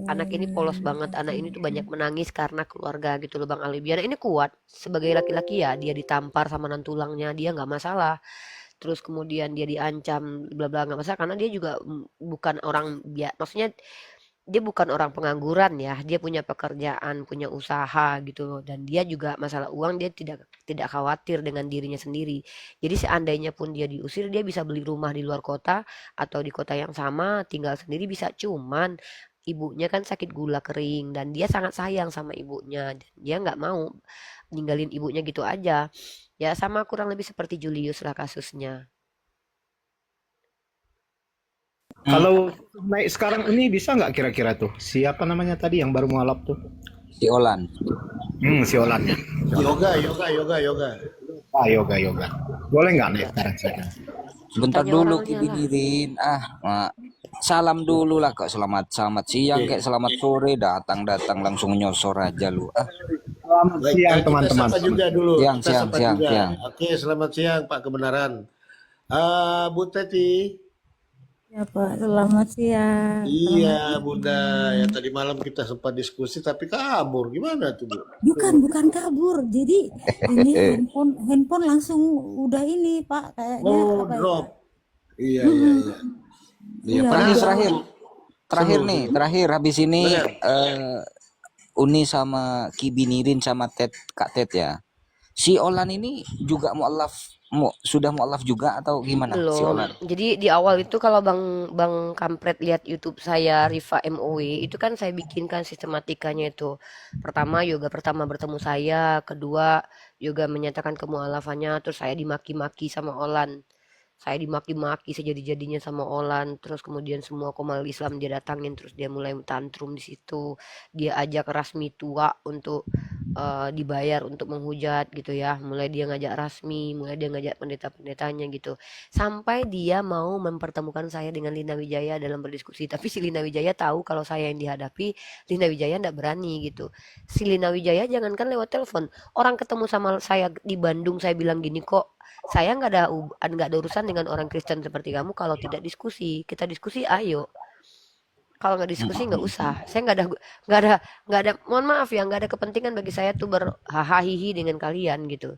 anak ini polos banget, anak ini tuh banyak menangis karena keluarga gitu loh Bang Ali. Biar ini kuat sebagai laki-laki ya, dia ditampar sama tulangnya, dia nggak masalah. Terus kemudian dia diancam bla bla nggak masalah karena dia juga bukan orang maksudnya dia bukan orang pengangguran ya, dia punya pekerjaan, punya usaha gitu loh. Dan dia juga masalah uang dia tidak tidak khawatir dengan dirinya sendiri. Jadi seandainya pun dia diusir, dia bisa beli rumah di luar kota atau di kota yang sama, tinggal sendiri bisa. Cuman ibunya kan sakit gula kering dan dia sangat sayang sama ibunya. Dan dia nggak mau ninggalin ibunya gitu aja. Ya sama kurang lebih seperti Julius lah kasusnya. Kalau naik sekarang ini bisa nggak kira-kira tuh? Siapa namanya tadi yang baru mualaf tuh? Si Olan. Si Olan ya. Si Olan. Yoga. Ah, yoga. Boleh nggak naik sekarang saya? Sebentar Tanya dulu orangnya lah. Kibinirin. Mak. Salam dulu lah kok. Selamat siang kayak selamat sore, datang langsung nyosor aja lu. Selamat Baik, siang kita teman-teman. sapa juga dulu. Kita Siang sapa siang juga. siang. Oke, selamat siang Pak Kebenaran. Bu Teti. Ya Pak, selamat siang. Iya, Selamat Bunda. Ya siang. tadi malam kita sempat diskusi tapi kabur. Gimana tuh, Bu? Bukan kabur. Jadi ini handphone langsung udah ini Pak, kayaknya Oh, apa ya drop. Pak? Iya. Iya, Iya, ini Padahal terakhir. Terakhir seru. nih, terakhir habis ini Benar. Uni sama Kibinirin sama Kak Tet ya. Si Olan ini juga sudah mualaf juga atau gimana si Belum. Olan? Jadi di awal itu kalau Bang Bang Kampret lihat YouTube saya Riva MOW itu kan saya bikinkan sistematikanya itu. Pertama yoga pertama bertemu saya, kedua yoga menyatakan kemualafannya, terus saya dimaki-maki sama Olan. Saya dimaki-maki sejadi-jadinya sama Olan, terus kemudian semua komal Islam dia datangin, terus dia mulai tantrum di situ. Dia ajak Rasmi tua untuk dibayar untuk menghujat gitu ya. Mulai dia ngajak Rasmi, mulai dia ngajak pendeta-pendetanya gitu. Sampai dia mau mempertemukan saya dengan Lina Wijaya dalam berdiskusi. Tapi si Lina Wijaya tahu kalau saya yang dihadapi, Lina Wijaya enggak berani gitu. Si Lina Wijaya jangankan lewat telepon, orang ketemu sama saya di Bandung saya bilang gini kok, saya nggak ada urusan dengan orang Kristen seperti kamu kalau tidak diskusi. Kita diskusi, ayo. Kalau nggak diskusi nggak usah. Saya nggak ada. Mohon maaf ya, nggak ada kepentingan bagi saya tuh berhahaha dengan kalian gitu.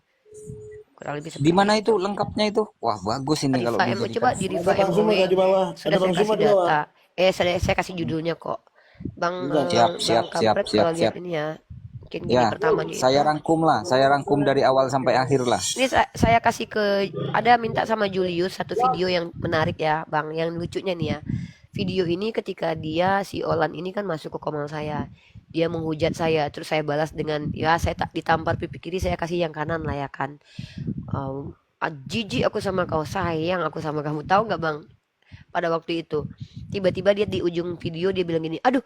Kurang lebih Di seperti mana itu itu. lengkapnya itu? Wah, bagus ini kalau Riva MO coba dijadikan. di Ada Riva Bang MOW Zuma nggak di bawah? Ada sudah saya Bang Zuma kasih di bawah. data. Saya kasih judulnya kok. Bang Enggak. Siap, Bang siap, siap, Kampret siap, kalau lihat siap. ini ya, mungkin gini Ya, pertamanya saya itu. rangkum lah. Saya rangkum dari awal sampai akhir lah. Ini saya kasih ada minta sama Julius satu video yang menarik ya, Bang, yang lucunya nih ya. Video ini ketika si Olan ini kan masuk ke komal saya. Dia menghujat saya, terus saya balas dengan ya saya tak ditampar pipi kiri, saya kasih yang kanan lah ya kan. Jijik aku sama kau, sayang aku sama kamu. Tahu nggak, Bang? Pada waktu itu tiba-tiba dia di ujung video dia bilang gini, aduh,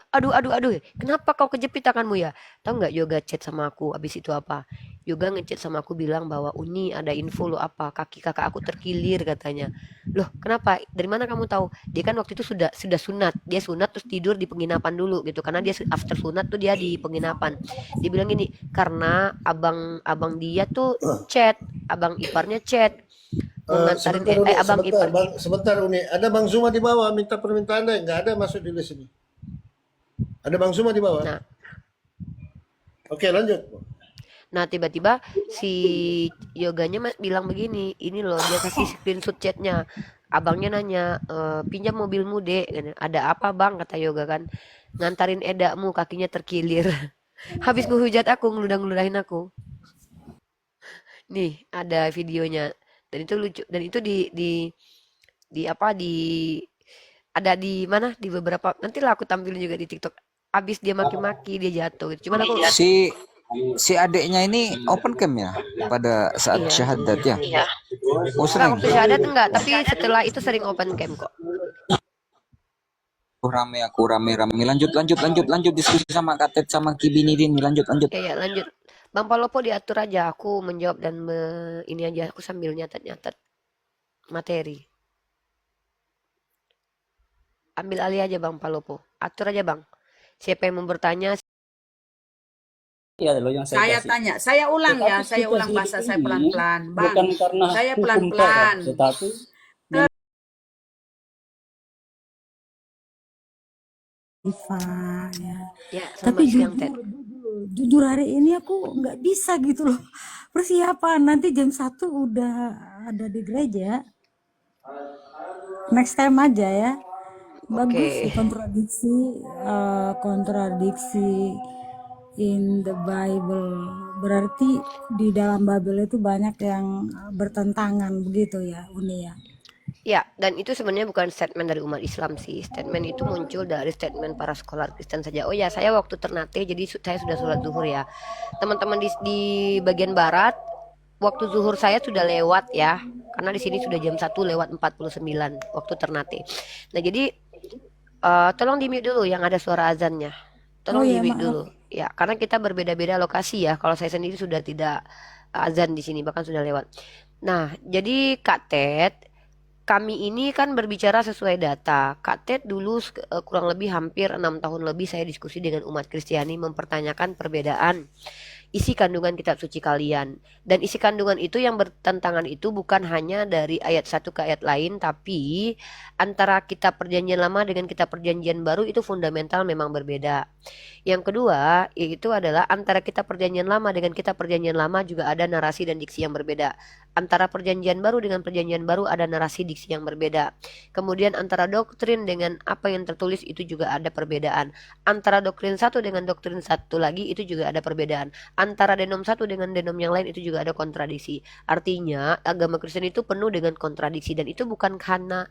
kenapa kau kejepit tanganmu ya? Tahu nggak Yoga chat sama aku abis itu apa? Yoga ngechat sama aku bilang bahwa Uni ada info lo apa, kaki kakak aku terkilir katanya. Loh kenapa, dari mana kamu tahu? Dia kan waktu itu sudah sunat, dia sunat terus tidur di penginapan dulu gitu, karena dia after sunat tuh dia di penginapan. Dia bilang gini, karena abang abang dia tuh chat, abang iparnya chat mau ngantarin Sebentar Uni, abang ipar. sebentar Uni. Ada Bang Zuma di bawah minta permintaan deh. Nggak ada masuk di list ini. Ada Bang Zuma di bawah. Nah, Oke, lanjut. Nah, tiba-tiba si Yoganya bilang begini, ini loh dia kasih screenshot chatnya. Abangnya nanya, pinjam mobilmu dek. Ada apa bang? Kata Yoga kan. Ngantarin edamu kakinya terkilir. Habis ngehujat aku, ngeludah-ngeludahin aku. Nih, ada videonya. Dan itu lucu. Dan itu di apa ada di mana? Di beberapa. Nantilah aku tampilin juga di TikTok. Abis dia maki-maki, dia jatuh gitu. Cuman aku Si si adiknya ini open cam ya pada saat iya. syahadat ya. Oh Enggak, sering. waktu syahadat enggak, tapi setelah itu sering open cam kok. Aku rame. Lanjut diskusi sama Katet sama Kibinirin. Lanjut. Ya, lanjut. Bang Palopo diatur aja, aku menjawab dan ini aja, aku sambil nyatat-nyatat materi. Ambil alih aja Bang Palopo. Atur aja Bang. Siapa yang mau bertanya? Ya loh yang Saya kasih. tanya, saya ulang Tetapi ya, saya ulang situasi bahasa saya ini pelan-pelan. Bang, bukan karena saya hukum pelan-pelan. Taurat, tetapi Rifa ya. Ya, Tapi selamat siang, Ted. jujur hari ini aku nggak bisa gitu loh. Persiapan nanti jam 1 udah ada di gereja. Next time aja ya. Bagus Oke. sih kontradiksi in the Bible. Berarti di dalam Bible itu banyak yang bertentangan begitu ya, Uni ya. Ya, dan itu sebenarnya bukan statement dari umat Islam sih. Statement itu muncul dari statement para scholar Kristen saja. Oh ya, saya waktu Ternate, jadi saya sudah sholat zuhur ya. Teman-teman di bagian barat, waktu zuhur saya sudah lewat ya. Karena di sini sudah jam 1 lewat 49 waktu Ternate. Nah, jadi tolong di mute dulu yang ada suara azannya. Oh Tolong di ya, mute maaf. dulu. Ya, karena kita berbeda-beda lokasi ya. Kalau saya sendiri sudah tidak azan di sini, bahkan sudah lewat. Nah, jadi Kak Ted, kami ini kan berbicara sesuai data. Kak Ted dulu kurang lebih hampir 6 tahun lebih saya diskusi dengan umat Kristiani mempertanyakan perbedaan isi kandungan kitab suci kalian. Dan isi kandungan itu yang bertentangan itu bukan hanya dari ayat satu ke ayat lain, tapi antara kitab perjanjian lama dengan kitab perjanjian baru itu fundamental memang berbeda. Yang kedua, yaitu adalah antara kitab perjanjian lama dengan kitab perjanjian lama juga ada narasi dan diksi yang berbeda. Antara perjanjian baru dengan perjanjian baru ada narasi diksi yang berbeda. Kemudian antara doktrin dengan apa yang tertulis itu juga ada perbedaan. Antara doktrin satu dengan doktrin satu lagi itu juga ada perbedaan. Antara denom satu dengan denom yang lain itu juga ada kontradiksi. Artinya agama Kristen itu penuh dengan kontradiksi dan itu bukan karena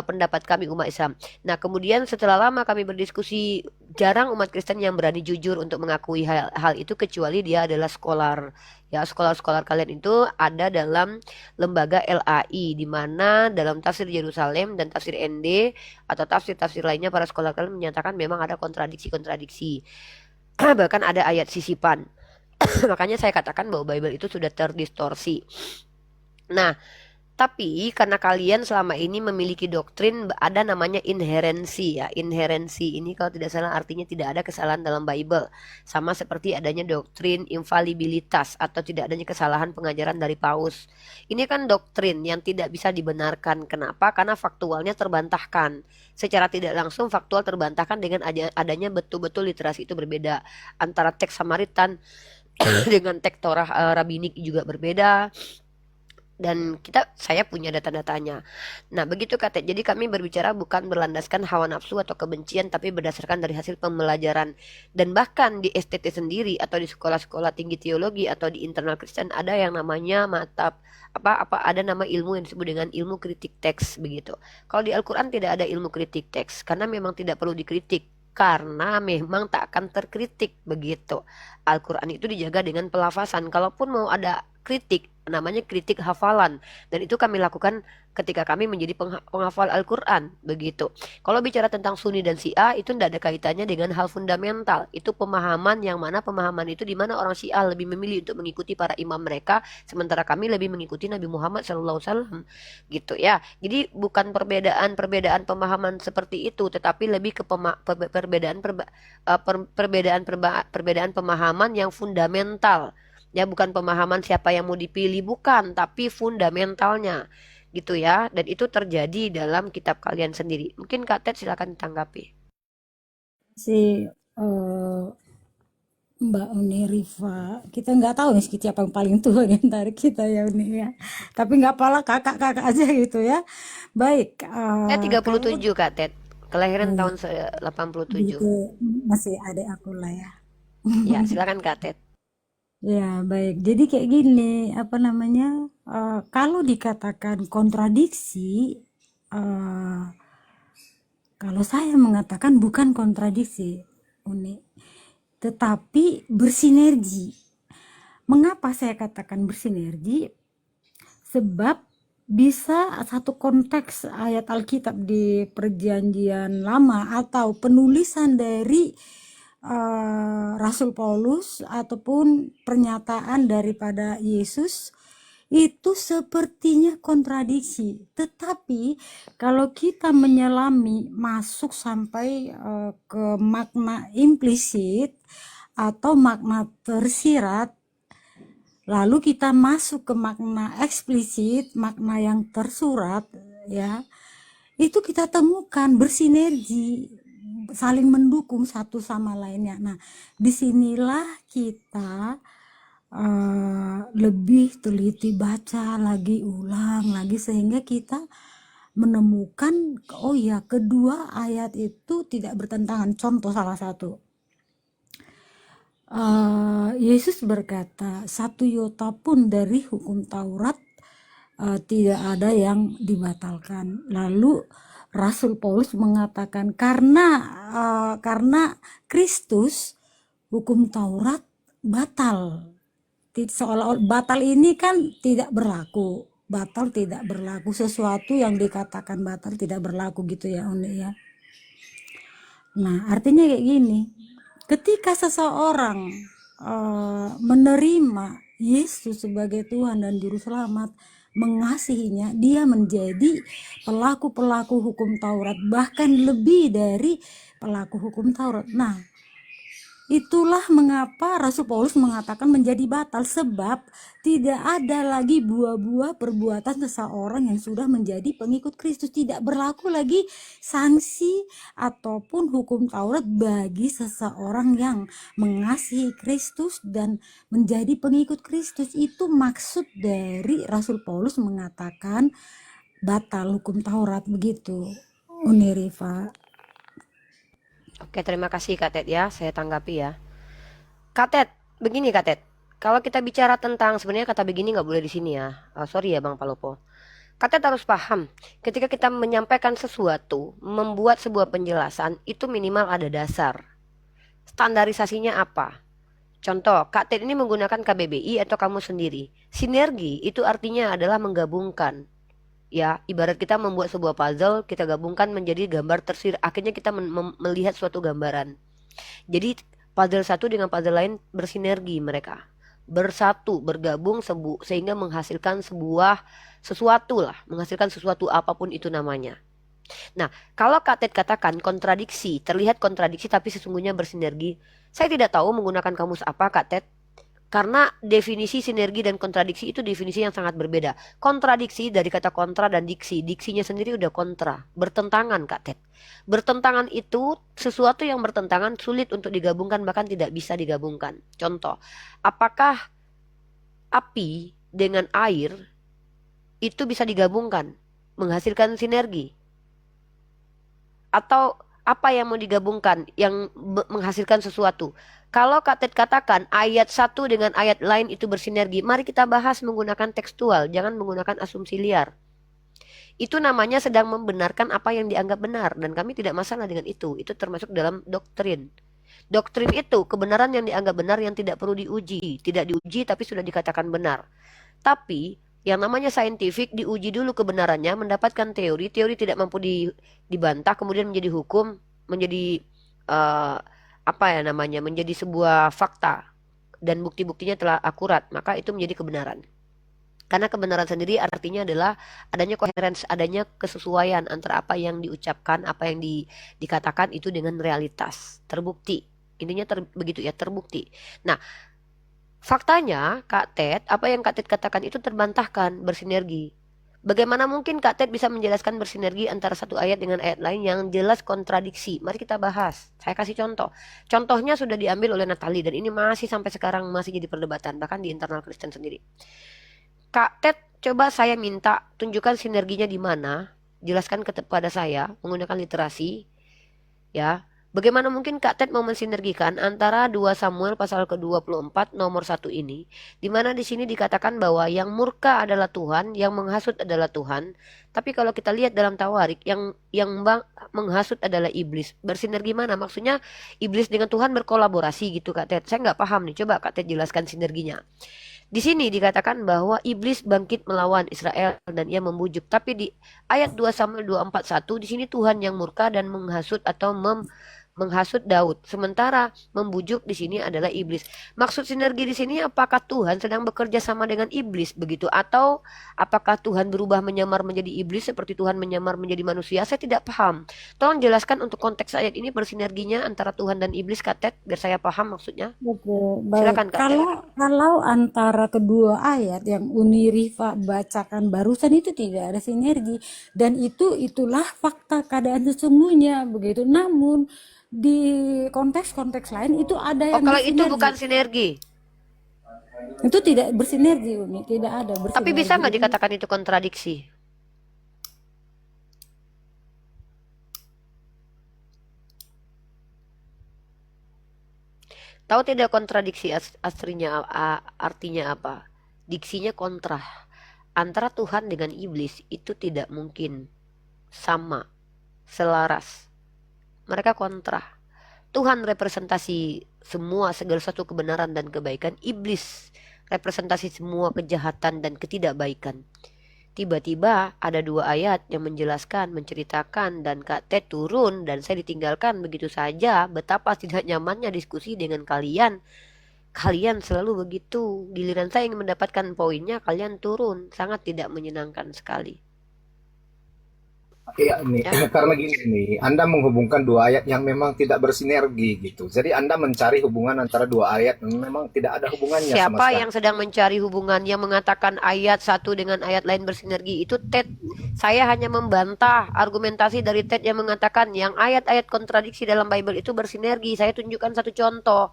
pendapat kami umat Islam. Nah, kemudian setelah lama kami berdiskusi, jarang umat Kristen yang berani jujur untuk mengakui hal itu kecuali dia adalah scholar. Ya, scholar-scholar kalian itu ada dalam lembaga LAI di mana dalam tafsir Yerusalem dan tafsir ND atau tafsir-tafsir lainnya para scholar kalian menyatakan memang ada kontradiksi-kontradiksi. Bahkan ada ayat sisipan. Makanya saya katakan bahwa Bible itu sudah terdistorsi. Nah, tapi karena kalian selama ini memiliki doktrin ada namanya inherensi ya. Inherensi ini kalau tidak salah artinya tidak ada kesalahan dalam Bible. Sama seperti adanya doktrin infalibilitas atau tidak adanya kesalahan pengajaran dari Paus. Ini kan doktrin yang tidak bisa dibenarkan. Kenapa? Karena faktualnya terbantahkan. Secara tidak langsung faktual terbantahkan dengan adanya betul-betul literasi itu berbeda. Antara teks Samaritan dengan teks Torah Rabinik juga berbeda. Dan saya punya data-datanya. Nah, begitu Kak Ted. Jadi kami berbicara bukan berlandaskan hawa nafsu atau kebencian, tapi berdasarkan dari hasil pembelajaran. Dan bahkan di STT sendiri atau di sekolah-sekolah tinggi teologi atau di internal Kristen ada yang namanya ada nama ilmu yang disebut dengan ilmu kritik teks begitu. Kalau di Al-Qur'an tidak ada ilmu kritik teks karena memang tidak perlu dikritik. Karena memang tak akan terkritik begitu. Al-Quran itu dijaga dengan pelafasan. Kalaupun mau ada kritik, namanya kritik hafalan. Dan itu kami lakukan ketika kami menjadi penghafal Al-Quran begitu. Kalau bicara tentang Sunni dan Syiah itu tidak ada kaitannya dengan hal fundamental. Itu pemahaman yang mana pemahaman itu di mana orang Syiah lebih memilih untuk mengikuti para imam mereka, sementara kami lebih mengikuti Nabi Muhammad SAW gitu ya. Jadi bukan perbedaan pemahaman seperti itu, tetapi lebih ke perbedaan pemahaman yang fundamental. Ya, bukan pemahaman siapa yang mau dipilih, bukan, tapi fundamentalnya gitu ya. Dan itu terjadi dalam kitab kalian sendiri. Mungkin Kak Ted silakan tanggapi. Si Mbak Uni Rifa, kita nggak tahu nih siapa yang paling tua di antara kita ya Uni ya. Tapi nggak apalah kakak-kakak aja gitu ya. Baik, Saya kalau 37 Kak Ted. Kelahiran tahun 87. begitu masih adik aku lah ya. Ya, silakan Kak Ted. Ya, baik. Jadi kayak gini, apa namanya? Kalau dikatakan kontradiksi, eh, kalau saya mengatakan bukan kontradiksi, Uni, tetapi bersinergi. Mengapa saya katakan bersinergi? Sebab bisa satu konteks ayat Alkitab di Perjanjian Lama atau penulisan dari Rasul Paulus ataupun pernyataan daripada Yesus itu sepertinya kontradiksi. Tetapi kalau kita menyelami masuk sampai ke makna implisit atau makna tersirat, lalu kita masuk ke makna eksplisit, makna yang tersurat, ya, itu kita temukan bersinergi. saling mendukung satu sama lainnya. Nah, disinilah kita lebih teliti baca lagi, ulang lagi, sehingga kita menemukan, oh ya, kedua ayat itu tidak bertentangan. Contoh salah satu, Yesus berkata, satu iota pun dari hukum Taurat tidak ada yang dibatalkan. Lalu Rasul Paulus mengatakan, karena Kristus hukum Taurat batal. Seolah-olah batal ini kan tidak berlaku. Batal tidak berlaku, sesuatu yang dikatakan batal tidak berlaku gitu ya Uni ya. Nah, artinya kayak gini, ketika seseorang menerima Yesus sebagai Tuhan dan Juru Selamat, mengasihinya, dia menjadi pelaku-pelaku hukum Taurat, bahkan lebih dari pelaku hukum Taurat. Nah, itulah mengapa Rasul Paulus mengatakan menjadi batal, sebab tidak ada lagi buah-buah perbuatan seseorang yang sudah menjadi pengikut Kristus. Tidak berlaku lagi sanksi ataupun hukum Taurat bagi seseorang yang mengasihi Kristus dan menjadi pengikut Kristus. Itu maksud dari Rasul Paulus mengatakan batal hukum Taurat, begitu Uni Rifa. Oke, terima kasih Kak Ted ya, saya tanggapi ya. Kak Ted, begini Kak Ted, kalau kita bicara tentang, sebenarnya kata begini nggak boleh di sini ya. Sorry ya Bang Palopo. Kak Ted harus paham, ketika kita menyampaikan sesuatu, membuat sebuah penjelasan, itu minimal ada dasar. Standarisasinya apa? Contoh, Kak Ted ini menggunakan KBBI atau kamu sendiri. Sinergi itu artinya adalah menggabungkan. Ya, ibarat kita membuat sebuah puzzle, kita gabungkan menjadi gambar tersir. Akhirnya kita melihat suatu gambaran. Jadi puzzle satu dengan puzzle lain bersinergi mereka. Bersatu, bergabung sehingga menghasilkan sesuatu lah. Menghasilkan sesuatu apapun itu namanya. Nah, kalau Kak Ted katakan kontradiksi, terlihat kontradiksi tapi sesungguhnya bersinergi. Saya tidak tahu menggunakan kamus apa Kak Ted. Karena definisi sinergi dan kontradiksi itu definisi yang sangat berbeda. Kontradiksi dari kata kontra dan diksi. Diksinya sendiri udah kontra. Bertentangan Kak Ted. Bertentangan itu sesuatu yang bertentangan sulit untuk digabungkan, bahkan tidak bisa digabungkan. Contoh, apakah api dengan air itu bisa digabungkan? Menghasilkan sinergi? Atau apa yang mau digabungkan yang menghasilkan sesuatu? Kalau Kak Ted katakan ayat satu dengan ayat lain itu bersinergi, mari kita bahas menggunakan tekstual, jangan menggunakan asumsi liar. Itu namanya sedang membenarkan apa yang dianggap benar, dan kami tidak masalah dengan itu. Itu termasuk dalam doktrin. Doktrin itu kebenaran yang dianggap benar yang tidak perlu diuji. Tidak diuji tapi sudah dikatakan benar. Tapi yang namanya saintifik diuji dulu kebenarannya, mendapatkan teori tidak mampu dibantah, kemudian menjadi hukum, menjadi menjadi sebuah fakta dan bukti-buktinya telah akurat, maka itu menjadi kebenaran. Karena kebenaran sendiri artinya adalah adanya koherensi, adanya kesesuaian antara apa yang diucapkan, apa yang dikatakan itu dengan realitas, terbukti. Intinya begitu ya, terbukti. Nah, faktanya Kak Ted, apa yang Kak Ted katakan itu terbantahkan, bersinergi. Bagaimana mungkin Kak Ted bisa menjelaskan bersinergi antara satu ayat dengan ayat lain yang jelas kontradiksi? Mari kita bahas. Saya kasih contoh. Contohnya sudah diambil oleh Natalie dan ini masih sampai sekarang masih jadi perdebatan, bahkan di internal Kristen sendiri. Kak Ted, coba saya minta tunjukkan sinerginya di mana. Jelaskan kepada saya menggunakan literasi. Ya. Bagaimana mungkin Kak Ted mau mensinergikan antara 2 Samuel pasal ke-24 nomor 1 ini, di mana di sini dikatakan bahwa yang murka adalah Tuhan, yang menghasut adalah Tuhan. Tapi kalau kita lihat dalam Tawarik, yang menghasut adalah iblis. Bersinergi mana? Maksudnya iblis dengan Tuhan berkolaborasi gitu Kak Ted. Saya nggak paham nih. Coba Kak Ted jelaskan sinerginya. Di sini dikatakan bahwa iblis bangkit melawan Israel dan ia membujuk. Tapi di ayat 2 Samuel 2:41 di sini Tuhan yang murka dan menghasut atau menghasut Daud. Sementara membujuk di sini adalah iblis. Maksud sinergi di sini apakah Tuhan sedang bekerja sama dengan iblis begitu, atau apakah Tuhan berubah menyamar menjadi iblis seperti Tuhan menyamar menjadi manusia? Saya tidak paham. Tolong jelaskan untuk konteks ayat ini bersinerginya antara Tuhan dan iblis, Kak Ted, biar saya paham maksudnya. Oke, baik. Silakan, Kak Ted. Kalau antara kedua ayat yang Uni Rifa bacakan barusan itu tidak ada sinergi, dan itulah fakta keadaan sesungguhnya begitu. Namun di konteks-konteks lain itu ada Oh, yang kalau itu bersinergi. bukan sinergi. Itu tidak bersinergi, Uni, tidak ada Tapi bisa bersinergi. nggak dikatakan itu kontradiksi? Tahu tidak kontradiksi aslinya artinya apa? Diksinya kontra. Antara Tuhan dengan iblis itu tidak mungkin sama, selaras. Mereka kontra. Tuhan representasi semua segala satu kebenaran dan kebaikan. Iblis representasi semua kejahatan dan ketidakbaikan. Tiba-tiba ada dua ayat yang menjelaskan, menceritakan, dan Kak Ted turun dan saya ditinggalkan begitu saja. Betapa tidak nyamannya diskusi dengan kalian. Kalian selalu begitu. Giliran saya ingin mendapatkan poinnya, kalian turun. Sangat tidak menyenangkan sekali. Iya nih, Ya. karena gini nih, Anda menghubungkan dua ayat yang memang tidak bersinergi gitu. Jadi Anda mencari hubungan antara dua ayat yang memang tidak ada hubungannya sama Siapa sekali. yang sedang mencari hubungan yang mengatakan ayat satu dengan ayat lain bersinergi? Itu Ted. Saya hanya membantah argumentasi dari Ted yang mengatakan yang ayat-ayat kontradiksi dalam Bible itu bersinergi. Saya tunjukkan satu contoh.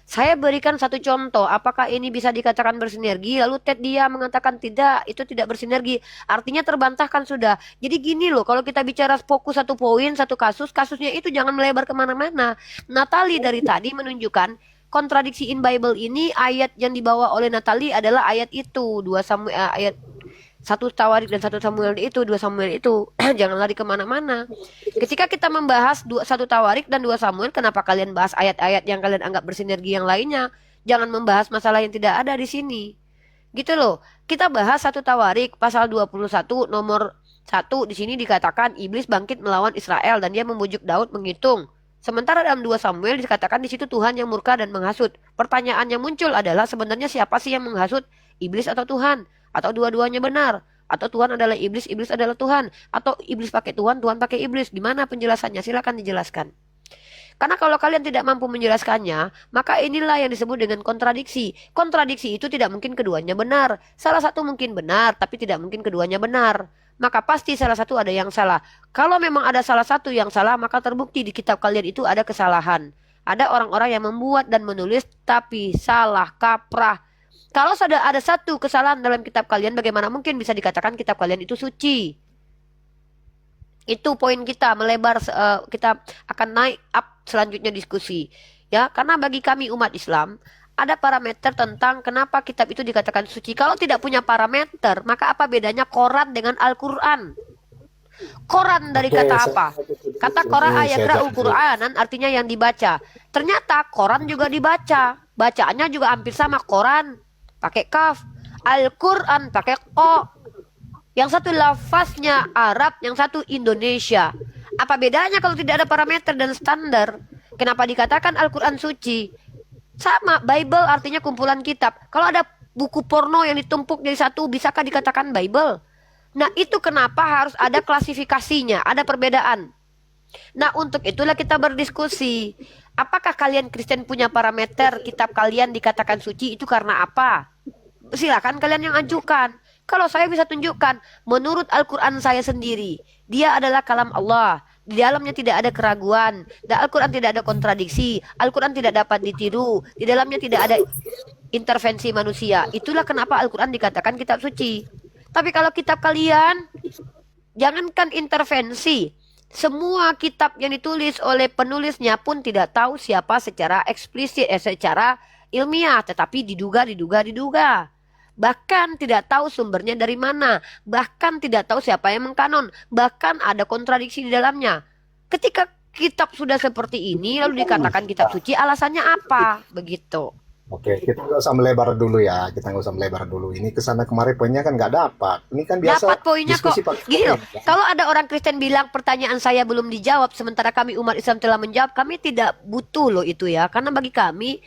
Saya berikan satu contoh, apakah ini bisa dikatakan bersinergi? Lalu Ted dia mengatakan tidak, itu tidak bersinergi. Artinya terbantahkan sudah. Jadi gini loh, kalau kita bicara fokus satu poin, satu kasus, kasusnya itu jangan melebar kemana-mana. Natali dari tadi menunjukkan kontradiksi in Bible ini, ayat yang dibawa oleh Natali adalah ayat itu, ayat 1 Tawarik dan 1 Samuel itu, 2 Samuel itu. Jangan lari kemana-mana. Ketika kita membahas 1 Tawarik dan 2 Samuel, kenapa kalian bahas ayat-ayat yang kalian anggap bersinergi yang lainnya? Jangan membahas masalah yang tidak ada di sini. Gitu loh. Kita bahas 1 Tawarik pasal 21 nomor 1 di sini dikatakan iblis bangkit melawan Israel dan dia membujuk Daud menghitung. Sementara dalam 2 Samuel dikatakan di situ Tuhan yang murka dan menghasut. Pertanyaan yang muncul adalah sebenarnya siapa sih yang menghasut? Iblis atau Tuhan? Atau dua-duanya benar? Atau Tuhan adalah iblis, iblis adalah Tuhan? Atau iblis pakai Tuhan, Tuhan pakai iblis? Di mana penjelasannya? Silakan dijelaskan. Karena kalau kalian tidak mampu menjelaskannya, maka inilah yang disebut dengan kontradiksi. Kontradiksi itu tidak mungkin keduanya benar. Salah satu mungkin benar, tapi tidak mungkin keduanya benar. Maka pasti salah satu ada yang salah. Kalau memang ada salah satu yang salah, maka terbukti di kitab kalian itu ada kesalahan. Ada orang-orang yang membuat dan menulis, tapi salah kaprah. Kalau sudah ada satu kesalahan dalam kitab kalian, bagaimana mungkin bisa dikatakan kitab kalian itu suci? Itu poin kita melebar, kita akan naik up selanjutnya diskusi. Ya, karena bagi kami umat Islam ada parameter tentang kenapa kitab itu dikatakan suci. Kalau tidak punya parameter, maka apa bedanya Quran dengan Al-Quran? Quran dari kata apa? Kata Qara'a yaqra'u Qur'anan artinya yang dibaca. Ternyata Quran juga dibaca. Bacaannya juga hampir sama. Quran pakai kaf, Al-Quran pakai ko. Yang satu lafaznya Arab, yang satu Indonesia. Apa bedanya kalau tidak ada parameter dan standar? Kenapa dikatakan Al-Quran suci? Sama, Bible artinya kumpulan kitab. Kalau ada buku porno yang ditumpuk jadi satu, bisakah dikatakan Bible? Nah, itu kenapa harus ada klasifikasinya, ada perbedaan. Nah, untuk itulah kita berdiskusi. Apakah kalian Kristen punya parameter kitab kalian dikatakan suci itu karena apa? Silakan kalian yang ajukan. Kalau saya bisa tunjukkan, menurut Al-Quran saya sendiri, dia adalah kalam Allah. Di dalamnya tidak ada keraguan. Dan Al-Quran tidak ada kontradiksi. Al-Quran tidak dapat ditiru. Di dalamnya tidak ada intervensi manusia. Itulah kenapa Al-Quran dikatakan kitab suci. Tapi kalau kitab kalian, jangankan intervensi. Semua kitab yang ditulis oleh penulisnya pun tidak tahu siapa secara eksplisit, secara ilmiah. Tetapi diduga. Bahkan tidak tahu sumbernya dari mana. Bahkan tidak tahu siapa yang mengkanon. Bahkan ada kontradiksi di dalamnya. Ketika kitab sudah seperti ini, lalu dikatakan kitab suci, alasannya apa? Begitu. Oke, kita nggak usah melebar dulu ya. Kita nggak usah melebar dulu. Ini kesana kemari poinnya kan nggak dapat. Ini kan Dapat biasa poinnya kok. diskusi pakai Gini loh, poin, kan? kalau ada orang Kristen bilang pertanyaan saya belum dijawab, sementara kami umat Islam telah menjawab, kami tidak butuh loh itu ya. Karena bagi kami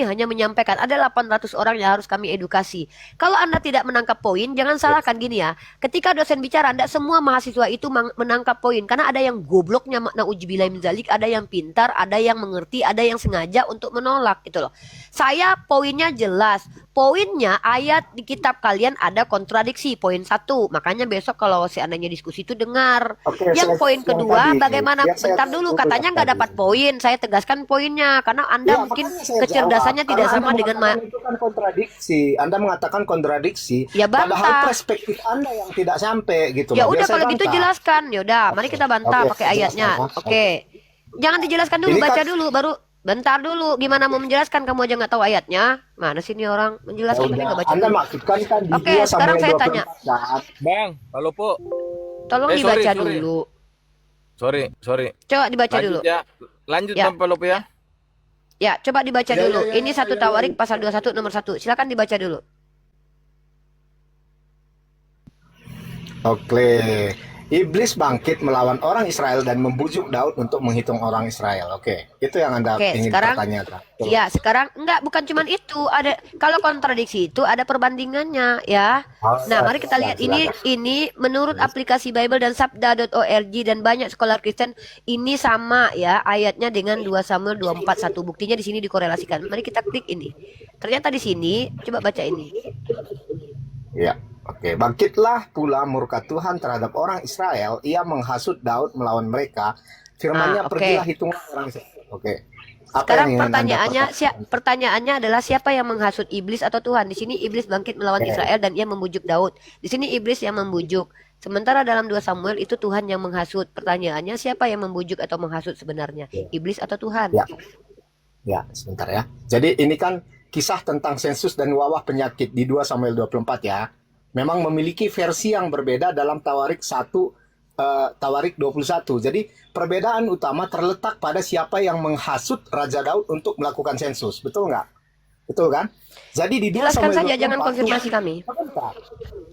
hanya menyampaikan. Ada 800 orang yang harus kami edukasi. Kalau Anda tidak menangkap poin, jangan salahkan gini ya. Ketika dosen bicara, tidak semua mahasiswa itu menangkap poin. Karena ada yang gobloknya, na'udzubillah min dzalik, ada yang pintar, ada yang mengerti, ada yang sengaja untuk menolak gitu loh. Saya poinnya jelas. Poinnya ayat di kitab kalian ada kontradiksi. Poin 1. Makanya besok kalau seandainya diskusi itu dengar. Oke, Yang poin yang kedua, tadi, bagaimana? yang saya Bentar dulu, tunggu katanya yang nggak tadi. dapat poin. Saya tegaskan poinnya karena Anda Ya, mungkin makanya saya kecerdasannya jawab. tidak Karena sama Anda dengan mengatakan itu kan kontradiksi. Anda mengatakan kontradiksi, ya padahal bantah. perspektif Anda yang tidak sampai gitu Ya loh. Biar udah saya kalau gitu bantah. jelaskan. Ya udah, mari Oke, kita bantah oke, pakai jelaskan ayatnya. ya. Oke. Jangan dijelaskan dulu, Ini baca kan dulu baru. Bentar dulu, gimana mau menjelaskan? Kamu aja nggak tahu ayatnya. Mana sih ini orang ya menjelaskan tapi udah. nggak baca Anda dulu. maksudkan kan di Oke, 2 sekarang Samuel saya tanya. 24 kan? Bang, halo Po. Tolong Sorry, dibaca sorry. dulu. Sorry. Coba dibaca Lanjut dulu. ya. Lanjut Ya. Bang Pelopo ya. Ya, coba dibaca Ya, dulu. ya, ya, Ini ya, satu ya, Tawarik ya. pasal 21 nomor 1. Silakan dibaca dulu. Oke. Iblis bangkit melawan orang Israel dan membujuk Daud untuk menghitung orang Israel. Oke, itu yang Anda Oke, ingin sekarang pertanyakan. Betul. ya, sekarang enggak bukan cuman itu. Ada kalau kontradiksi itu ada perbandingannya ya. Oh, Nah, mari kita lihat silakan. ini menurut aplikasi Bible dan sabda.org dan banyak sekolah Kristen ini sama ya ayatnya dengan 2 Samuel 24:1. Buktinya di sini dikorelasikan. Mari kita klik ini. Ternyata di sini coba baca ini. Ya, oke. Bangkitlah pula murka Tuhan terhadap orang Israel. Ia menghasut Daud melawan mereka. Firman-Nya, Oke. pergilah hitunglah orang Israel. Oke. Apa Sekarang yang ingin Anda pertanyaannya pertanyakan? pertanyaannya adalah siapa yang menghasut iblis atau Tuhan? Di sini iblis bangkit melawan Oke. Israel dan ia membujuk Daud. Di sini iblis yang membujuk. Sementara dalam 2 Samuel itu Tuhan yang menghasut. Pertanyaannya siapa yang membujuk atau menghasut sebenarnya? Iblis atau Tuhan? Ya, ya, sebentar ya. Jadi ini kan kisah tentang sensus dan wabah penyakit di 2 Samuel 24 ya. Memang memiliki versi yang berbeda dalam Tawarik 1, Tawarik 21. Jadi perbedaan utama terletak pada siapa yang menghasut Raja Daud untuk melakukan sensus. Betul nggak? Betul kan? Jadi di 2 Jelaskan Samuel saja, jangan 24 konfirmasi kami.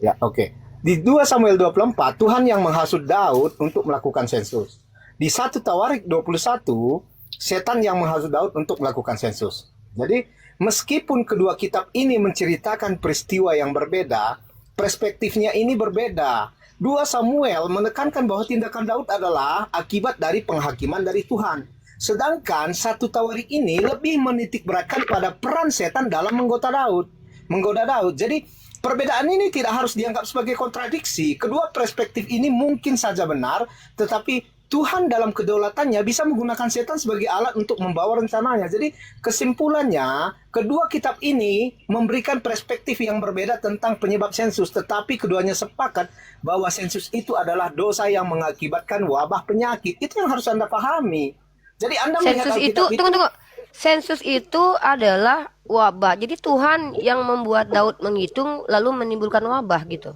Ya, oke. Di 2 Samuel 24, Tuhan yang menghasut Daud untuk melakukan sensus. Di 1 Tawarik 21, setan yang menghasut Daud untuk melakukan sensus. Jadi, meskipun kedua kitab ini menceritakan peristiwa yang berbeda, perspektifnya ini berbeda. 2 Samuel menekankan bahwa tindakan Daud adalah akibat dari penghakiman dari Tuhan. Sedangkan 1 Tawarik ini lebih menitik beratkan pada peran setan dalam menggoda Daud. Jadi perbedaan ini tidak harus dianggap sebagai kontradiksi. Kedua perspektif ini mungkin saja benar, tetapi Tuhan dalam kedaulatannya bisa menggunakan setan sebagai alat untuk membawa rencananya. Jadi kesimpulannya, kedua kitab ini memberikan perspektif yang berbeda tentang penyebab sensus, tetapi keduanya sepakat bahwa sensus itu adalah dosa yang mengakibatkan wabah penyakit. Itu yang harus Anda pahami. Jadi Anda melihat Sensus itu, Alkitab tunggu. Sensus itu adalah wabah. Jadi Tuhan yang membuat Daud menghitung lalu menimbulkan wabah gitu.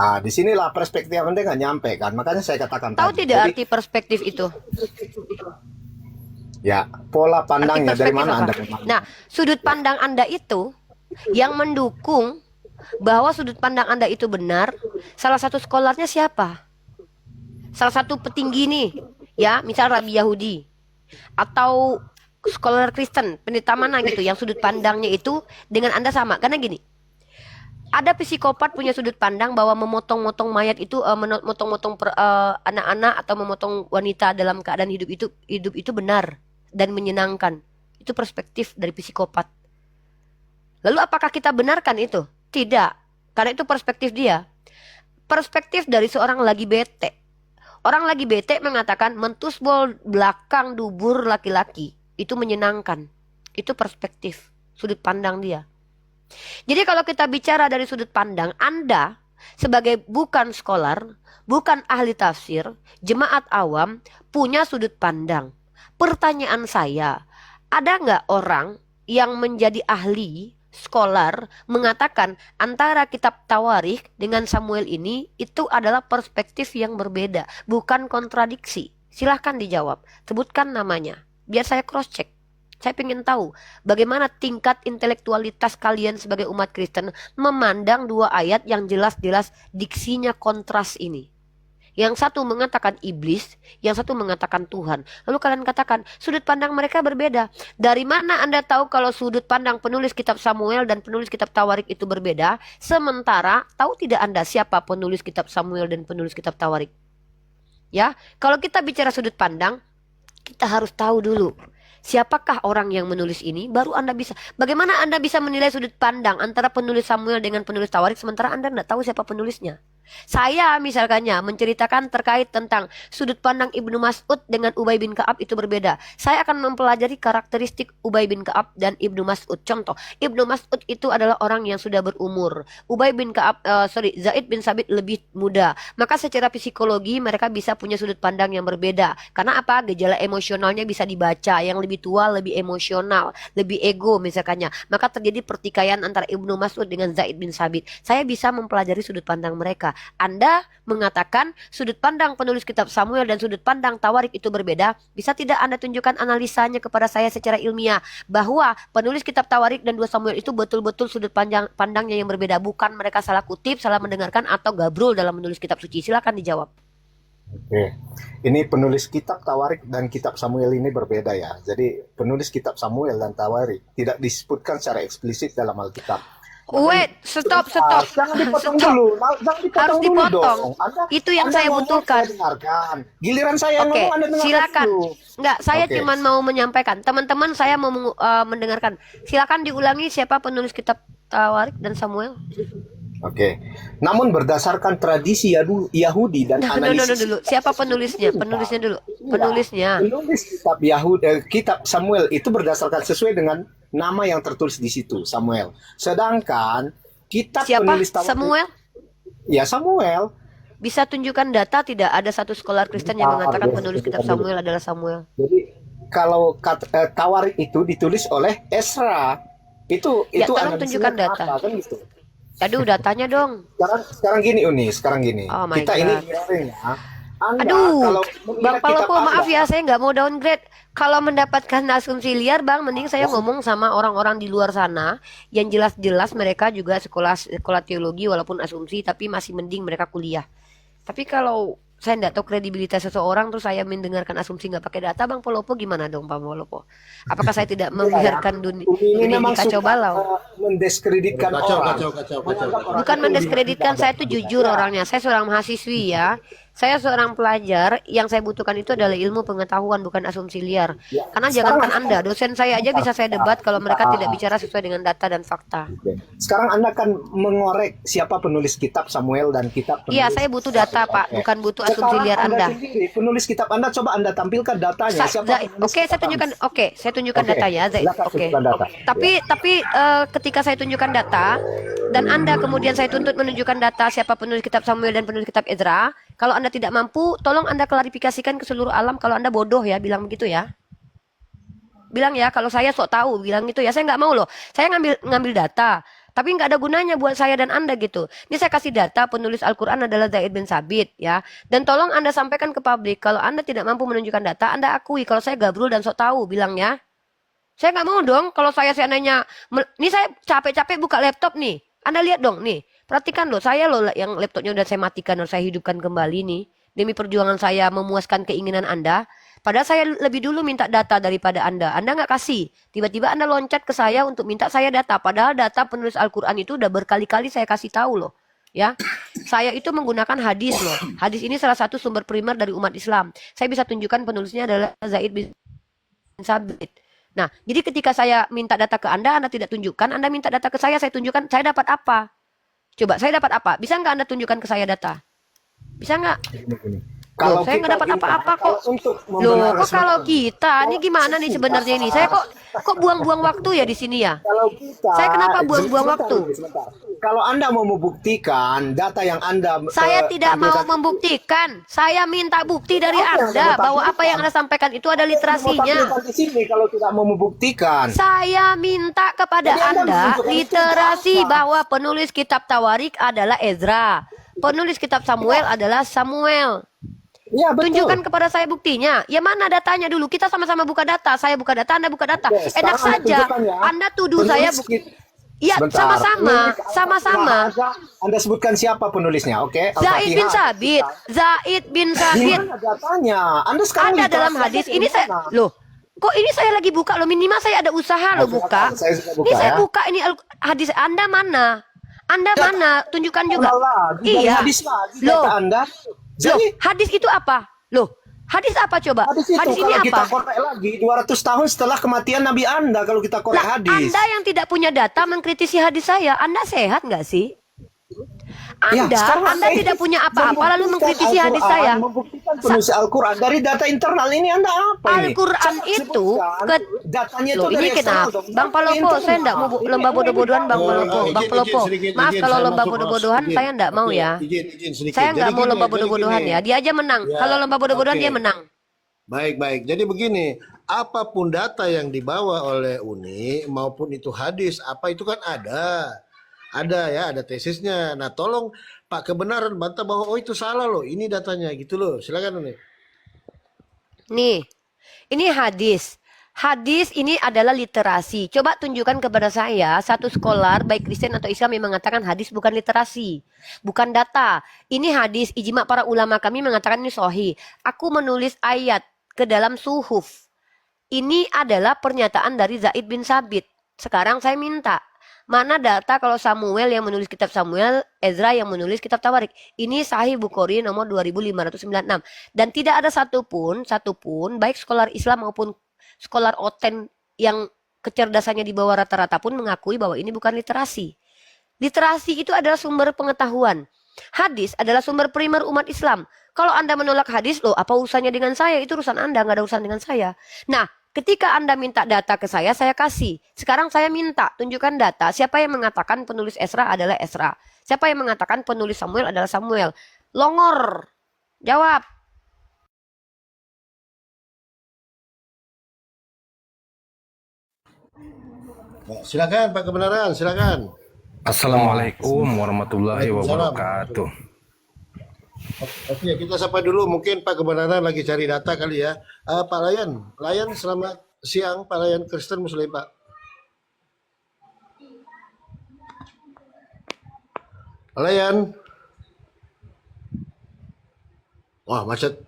di sinilah perspektif yang Anda nggak nyampe kan. Makanya saya katakan Tahu tadi. tidak Jadi, arti perspektif itu? ya, pola Arti pandangnya dari perspektif mana apa? Anda memandang? Nah, sudut pandang Anda itu yang mendukung bahwa sudut pandang Anda itu benar, salah satu skolarnya siapa? Salah satu petinggi nih, ya, misal Rabi Yahudi atau scholar Kristen, pendeta mana gitu yang sudut pandangnya itu dengan Anda sama. Karena gini, ada psikopat punya sudut pandang bahwa memotong-motong mayat itu memotong-motong anak-anak atau memotong wanita dalam keadaan hidup itu benar dan menyenangkan. Itu perspektif dari psikopat. Lalu apakah kita benarkan itu? Tidak. Karena itu perspektif dia. Perspektif dari seorang lagi bete. Orang lagi bete mengatakan mentusbol belakang dubur laki-laki. Itu menyenangkan. Itu perspektif. Sudut pandang dia. Jadi kalau kita bicara dari sudut pandang Anda sebagai bukan scholar, bukan ahli tafsir, jemaat awam punya sudut pandang. Pertanyaan saya, ada nggak orang yang menjadi ahli, scholar, mengatakan antara kitab Tawarikh dengan Samuel ini itu adalah perspektif yang berbeda, bukan kontradiksi? Silahkan dijawab, sebutkan namanya, biar saya cross check. Saya ingin tahu bagaimana tingkat intelektualitas kalian sebagai umat Kristen memandang dua ayat yang jelas-jelas diksinya kontras ini. Yang satu mengatakan iblis, yang satu mengatakan Tuhan. Lalu kalian katakan sudut pandang mereka berbeda. Dari mana Anda tahu kalau sudut pandang penulis kitab Samuel dan penulis kitab Tawarik itu berbeda? Sementara tahu tidak Anda siapa penulis kitab Samuel dan penulis kitab Tawarik? Ya, kalau kita bicara sudut pandang, kita harus tahu dulu siapakah orang yang menulis ini, baru Anda bisa. Bagaimana Anda bisa menilai sudut pandang antara penulis Samuel dengan penulis Tawarik sementara Anda tidak tahu siapa penulisnya? Saya misalkannya menceritakan terkait tentang sudut pandang Ibnu Mas'ud dengan Ubay bin Ka'ab itu berbeda. Saya akan mempelajari karakteristik Ubay bin Ka'ab dan Ibnu Mas'ud. Contoh, Ibnu Mas'ud itu adalah orang yang sudah berumur. Ubay bin Ka'ab, Zaid bin Sabit lebih muda. Maka secara psikologi mereka bisa punya sudut pandang yang berbeda. Karena apa? Gejala emosionalnya bisa dibaca. Yang lebih tua lebih emosional, lebih ego misalkannya. Maka terjadi pertikaian antara Ibnu Mas'ud dengan Zaid bin Sabit. Saya bisa mempelajari sudut pandang mereka. Anda mengatakan sudut pandang penulis kitab Samuel dan sudut pandang Tawarik itu berbeda. Bisa tidak Anda tunjukkan analisanya kepada saya secara ilmiah bahwa penulis kitab Tawarik dan 2 Samuel itu betul-betul sudut pandangnya yang berbeda, bukan mereka salah kutip, salah mendengarkan atau gabrul dalam menulis kitab suci? Silakan dijawab. Oke, ini penulis kitab Tawarik dan kitab Samuel ini berbeda ya. Jadi penulis kitab Samuel dan Tawarik tidak disebutkan secara eksplisit dalam Alkitab. Wait, stop. Jangan dipotong Stop. dulu. Jangan dipotong Harus dulu dipotong. dong. Itu yang Anda saya ngomong, butuhkan. saya dengarkan. Giliran saya yang Oke, ngomong, Anda dengarkan silakan. dulu. Enggak, saya Oke. cuma mau menyampaikan. Teman-teman, saya mau mendengarkan. Silakan diulangi siapa penulis kitab Tawarik dan Samuel. Oke. Namun berdasarkan tradisi Yahudi dan No, analisis dulu. Siapa penulisnya? Penulisnya dulu. Penulisnya. penulis kitab kitab Samuel itu berdasarkan sesuai dengan nama yang tertulis di situ, Samuel. Sedangkan kitab Siapa? penulis Tawarik, Samuel? ya Samuel. Bisa tunjukkan data tidak ada satu scholar Kristen yang mengatakan penulis kitab Samuel adalah Samuel? Jadi kalau Tawarik itu ditulis oleh Ezra, itu Ya, tolong analisisnya tunjukkan data. apa, kan gitu. Aduh, datanya dong. Sekarang gini Uni, sekarang gini. Oh my Kita ini God. hearing ya. Anda Aduh, kalau Bang mengira kitab Palopo, maaf Anda, ya, saya nggak mau downgrade. Kalau mendapatkan asumsi liar, Bang, mending saya ngomong sama orang-orang di luar sana yang jelas-jelas mereka juga sekolah teologi walaupun asumsi, tapi masih mending mereka kuliah. Tapi kalau saya nggak tahu kredibilitas seseorang, terus saya mendengarkan asumsi nggak pakai data, Bang Palopo gimana dong, Bang Palopo? Apakah saya tidak membiarkan Uni dunia ini memang kacau suka balau? mendiskreditkan orang. Kacau. Menganggap orang Bukan itu mendiskreditkan, lebih saya itu jujur orangnya. Saya seorang mahasiswi ya. Saya seorang pelajar, yang saya butuhkan itu adalah ilmu pengetahuan, bukan asumsi liar. Ya, Karena sekarang jangankan Anda, dosen saya aja bisa saya debat kalau mereka tidak bicara sesuai dengan data dan fakta. Sekarang Anda kan mengorek siapa penulis kitab Samuel dan kitab penulis. Iya, saya butuh data, Pak, Oke. bukan butuh asumsi Sekarang liar Anda. sendiri, penulis kitab Anda, coba Anda tampilkan datanya. Oke, saya tunjukkan Oke, datanya, Zaid. silakan Oke. tunjukkan data. Tapi ketika saya tunjukkan data dan Anda kemudian saya tuntut menunjukkan data siapa penulis kitab Samuel dan penulis kitab Ezra, kalau Anda tidak mampu, tolong Anda klarifikasikan ke seluruh alam kalau Anda bodoh ya, bilang begitu ya. Bilang ya, kalau saya sok tahu, bilang gitu ya. Saya nggak mau loh. Saya ngambil data, tapi nggak ada gunanya buat saya dan Anda gitu. Ini saya kasih data penulis Al-Quran adalah Zaid bin Sabit ya. Dan tolong Anda sampaikan ke publik kalau Anda tidak mampu menunjukkan data, Anda akui kalau saya gabrul dan sok tahu, bilang ya. Saya nggak mau dong kalau saya seandainya, ini saya capek-capek buka laptop nih. Anda lihat dong nih, perhatikan loh, saya loh yang laptopnya udah saya matikan dan saya hidupkan kembali nih. Demi perjuangan saya memuaskan keinginan Anda. Padahal saya lebih dulu minta data daripada Anda. Anda nggak kasih. Tiba-tiba Anda loncat ke saya untuk minta saya data. Padahal data penulis Al-Quran itu udah berkali-kali saya kasih tahu loh. Ya, saya itu menggunakan hadis loh. Hadis ini salah satu sumber primer dari umat Islam. Saya bisa tunjukkan penulisnya adalah Zaid bin Sabit. Nah, jadi ketika saya minta data ke Anda tidak tunjukkan. Anda minta data ke saya tunjukkan. Saya dapat apa? Coba, saya dapat apa? Bisa nggak Anda tunjukkan ke saya data? Bisa nggak? Kalau Saya nggak dapat apa-apa kok. Loh, kok kalau kita, ini gimana nih sebenarnya ini? Saya kok buang-buang waktu ya di sini ya? Kalau kita, Saya kenapa buang-buang sebentar, waktu? sebentar. Kalau Anda mau membuktikan data yang Anda Saya tidak mau tampilkan- membuktikan. Saya minta bukti dari Anda bahwa apa yang Anda sampaikan itu ada Mau literasinya. tampilkan di sini kalau tidak mau membuktikan. Saya minta kepada Jadi Anda Anda menunjukkan literasi itu apa? bahwa penulis kitab Tawarik adalah Ezra. Penulis kitab Samuel adalah Samuel. Iya, betul. Tunjukkan kepada saya buktinya. Ya mana datanya dulu? Kita sama-sama buka data. Saya buka data, Anda buka data. Oke, Enak sekarang Anda saja. tunjukkan ya. Anda tuduh saya Penulis Iya, Sebentar. sama-sama, Ini sama-sama. Anda sebutkan siapa penulisnya, oke? Zaid bin Al-Fatihah. Sabit, Zaid bin Di Sabit. mana datanya? Anda sekarang Ada dalam literasi hadis. Anda Ini di saya, mana? loh, kok ini saya lagi buka loh. Minimal saya ada usaha loh Oke, buka. saya sudah buka Ini saya ya. buka ini hadis Anda mana? Anda mana? Tunjukkan juga. Lagi, dari Iya. hadis lagi Loh, data Anda. loh, Jadi hadis itu apa? Loh, hadis apa coba? hadis itu Hadis ini kalau kita apa? korek lagi 200 tahun setelah kematian Nabi Anda kalau kita korek Lah, hadis. Anda yang tidak punya data mengkritisi hadis saya, Anda sehat nggak sih? Ya, sekarang Anda saya tidak punya apa-apa lalu membuktikan mengkritisi hadis Al-Quran, saya. membuktikan penulis Al-Quran dari data internal ini Anda apa ini? Al-Quran Coba itu sebutkan datanya itu Loh, dari ini eksternal kenapa? dong. Bang Palopo, saya enggak mau lomba bodoh-bodohan Bang Palopo. Bang Palopo, maaf kalau saya lomba masuk, bodoh-bodohan Mas. saya enggak mau Oke, ya. izin sedikit. Saya enggak Jadi mau gini, lomba jadi bodoh-bodohan gini. ya. Dia aja menang. Ya, Kalau lomba bodoh-bodohan oke. dia menang. Baik. Jadi begini, apapun data yang dibawa oleh Uni maupun itu hadis, apa itu kan ada. Ada ya, ada tesisnya. Nah, tolong Pak kebenaran bantah bahwa oh itu salah loh, ini datanya gitu loh. Silakan Uni. Nih, ini hadis. Hadis ini adalah literasi. Coba tunjukkan kepada saya satu skolar baik Kristen atau Islam yang mengatakan hadis bukan literasi, bukan data. Ini hadis, ijma para ulama kami mengatakan ini sahih. Aku menulis ayat ke dalam suhuf. Ini adalah pernyataan dari Zaid bin Sabit. Sekarang saya minta, mana data kalau Samuel yang menulis kitab Samuel, Ezra yang menulis kitab Tawarik. Ini Sahih Bukhari nomor 2596. Dan tidak ada satupun baik skolar Islam maupun skolar oten yang kecerdasannya di bawah rata-rata pun mengakui bahwa ini bukan literasi. Literasi itu adalah sumber pengetahuan. Hadis adalah sumber primer umat Islam. Kalau Anda menolak hadis, loh apa urusannya dengan saya? Itu urusan Anda, nggak ada urusan dengan saya. Nah, ketika Anda minta data ke saya kasih. Sekarang saya minta, tunjukkan data. Siapa yang mengatakan penulis Esra adalah Esra? Siapa yang mengatakan penulis Samuel adalah Samuel? Longor. Jawab. Nah, silakan Pak kebenaran, silakan. Assalamualaikum warahmatullahi Waalaikumsalam. wabarakatuh. Oke, kita sapa dulu. Mungkin Pak kebenaran lagi cari data kali ya. Pak Layan, selamat siang Pak Layan Kristen Muslim Pak. Pak Layan. Wah, macet.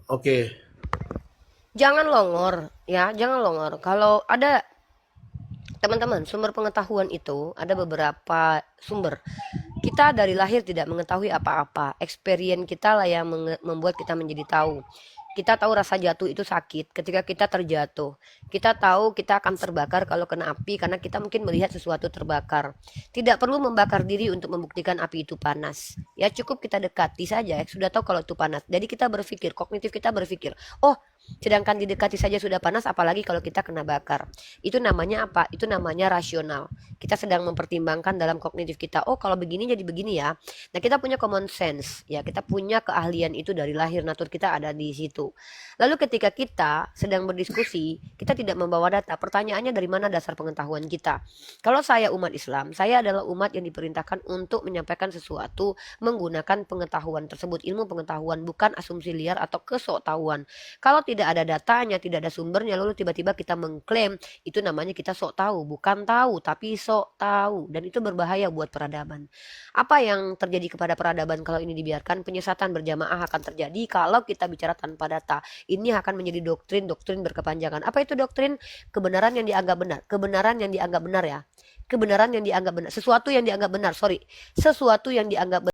Oke. Jangan longor, ya, jangan longor. Kalau ada teman-teman, sumber pengetahuan itu ada beberapa sumber. Kita dari lahir tidak mengetahui apa-apa. Experience kita lah yang membuat kita menjadi tahu. Kita tahu rasa jatuh itu sakit ketika kita terjatuh. Kita tahu kita akan terbakar kalau kena api karena kita mungkin melihat sesuatu terbakar. Tidak perlu membakar diri untuk membuktikan api itu panas. Ya cukup kita dekati saja, ya, sudah tahu kalau itu panas. Jadi kita berpikir, kognitif kita berpikir, oh sedangkan didekati saja sudah panas, apalagi kalau kita kena bakar. Itu namanya apa? Itu namanya rasional. Kita sedang mempertimbangkan dalam kognitif kita, oh kalau begini jadi begini ya. Nah kita punya common sense, ya kita punya keahlian itu dari lahir, natur kita ada di situ. Lalu ketika kita sedang berdiskusi, kita tidak membawa data. Pertanyaannya dari mana dasar pengetahuan kita? Kalau saya umat Islam, saya adalah umat yang diperintahkan untuk menyampaikan sesuatu menggunakan pengetahuan tersebut, ilmu pengetahuan, bukan asumsi liar atau kesoktahuan. Kalau tidak ada datanya, tidak ada sumbernya, lalu tiba-tiba kita mengklaim, itu namanya kita sok tahu, bukan tahu tapi sok tahu, dan itu berbahaya buat peradaban. Apa yang terjadi kepada peradaban kalau ini dibiarkan? Penyesatan berjamaah akan terjadi kalau kita bicara tanpa data. Ini akan menjadi doktrin berkepanjangan. Apa itu doktrin? Kebenaran yang dianggap benar. Kebenaran yang dianggap benar ya. Kebenaran yang dianggap benar. Sesuatu yang dianggap benar, sesuatu yang dianggap benar.